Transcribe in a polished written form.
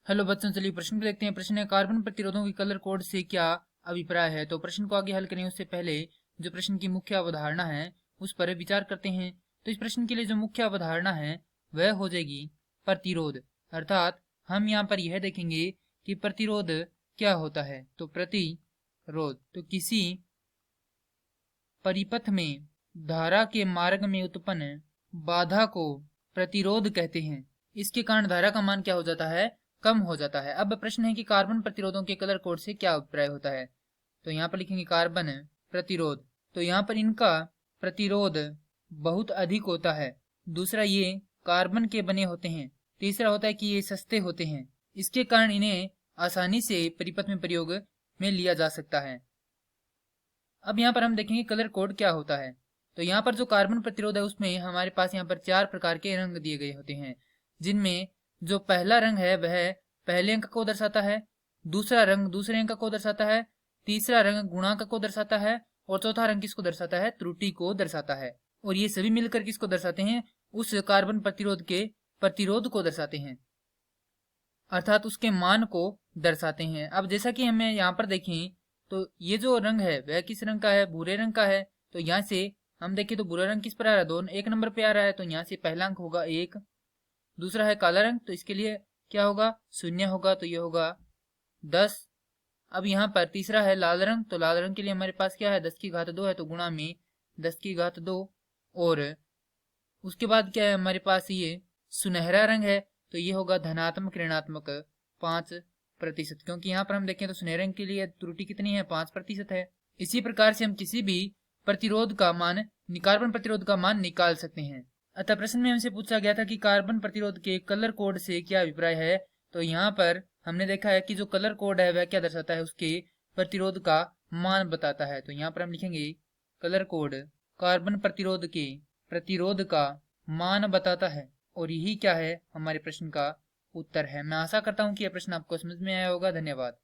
Hello बच्चों, चलिए प्रश्न को देखते हैं। प्रश्न है, कार्बन प्रतिरोधों के कलर कोड से क्या अभिप्राय है। तो प्रश्न को आगे हल करें उससे पहले जो प्रश्न की मुख्य अवधारणा है उस पर विचार करते हैं। तो इस प्रश्न के लिए जो मुख्य अवधारणा है वह हो जाएगी प्रतिरोध। अर्थात हम यहाँ पर यह देखेंगे कि प्रतिरोध क्या होता है। तो प्रतिरोध तो किसी परिपथ में धारा के मार्ग में उत्पन्न बाधा को प्रतिरोध कहते हैं। इसके कारण धारा का मान क्या हो जाता है, कम हो जाता है। अब प्रश्न है कि कार्बन प्रतिरोधों के कलर कोड से क्या अभिप्राय होता है। तो यहाँ पर लिखेंगे कार्बन प्रतिरोध, तो यहाँ पर इनका प्रतिरोध बहुत अधिक होता है। दूसरा, ये कार्बन के बने होते हैं। तीसरा होता है कि ये सस्ते होते हैं। इसके कारण इन्हें आसानी से परिपथ में प्रयोग में लिया जा सकता है। अब यहाँ पर हम देखेंगे कलर कोड क्या होता है। तो यहाँ पर जो कार्बन प्रतिरोध है उसमें हमारे पास यहाँ पर 4 प्रकार के रंग दिए गए होते हैं, जिनमें जो पहला रंग है वह पहले अंक को दर्शाता है, दूसरा रंग दूसरे अंक को दर्शाता है, तीसरा रंग गुणांक को दर्शाता है और चौथा रंग किसको दर्शाता है, त्रुटि को दर्शाता है। और ये सभी मिलकर किसको दर्शाते हैं, उस कार्बन प्रतिरोध के प्रतिरोध को दर्शाते हैं, अर्थात उसके मान को दर्शाते हैं। अब जैसा कि हमें यहाँ पर देखें तो ये जो रंग है वह किस रंग का है, भूरे रंग का है। तो यहाँ से हम देखें तो भूरा रंग किस पर आ रहा है, दोनों एक नंबर पे आ रहा है। तो यहाँ से पहला अंक होगा 1। दूसरा है काला रंग, तो इसके लिए क्या होगा, 0 होगा, तो ये होगा 10। अब यहाँ पर तीसरा है लाल रंग, तो लाल रंग के लिए हमारे पास क्या है, 10 की घात 2 है, तो गुणा में 10 की घात 2। और उसके बाद क्या है हमारे पास, ये सुनहरा रंग है, तो ये होगा धनात्मक ऋणात्मक 5%, क्योंकि यहाँ पर हम देखें तो सुनहरे रंग के लिए त्रुटि कितनी है, 5% है। इसी प्रकार से हम किसी भी प्रतिरोध का मान, कार्बन प्रतिरोध का मान निकाल सकते हैं। अतः प्रश्न में हमसे पूछा गया था कि कार्बन प्रतिरोध के कलर कोड से क्या अभिप्राय है। तो यहाँ पर हमने देखा है कि जो कलर कोड है वह क्या दर्शाता है, उसके प्रतिरोध का मान बताता है। तो यहाँ पर हम लिखेंगे कलर कोड कार्बन प्रतिरोध के प्रतिरोध का मान बताता है, और यही क्या है, हमारे प्रश्न का उत्तर है। मैं आशा करता हूँ कि यह प्रश्न आपको समझ में आया होगा। धन्यवाद।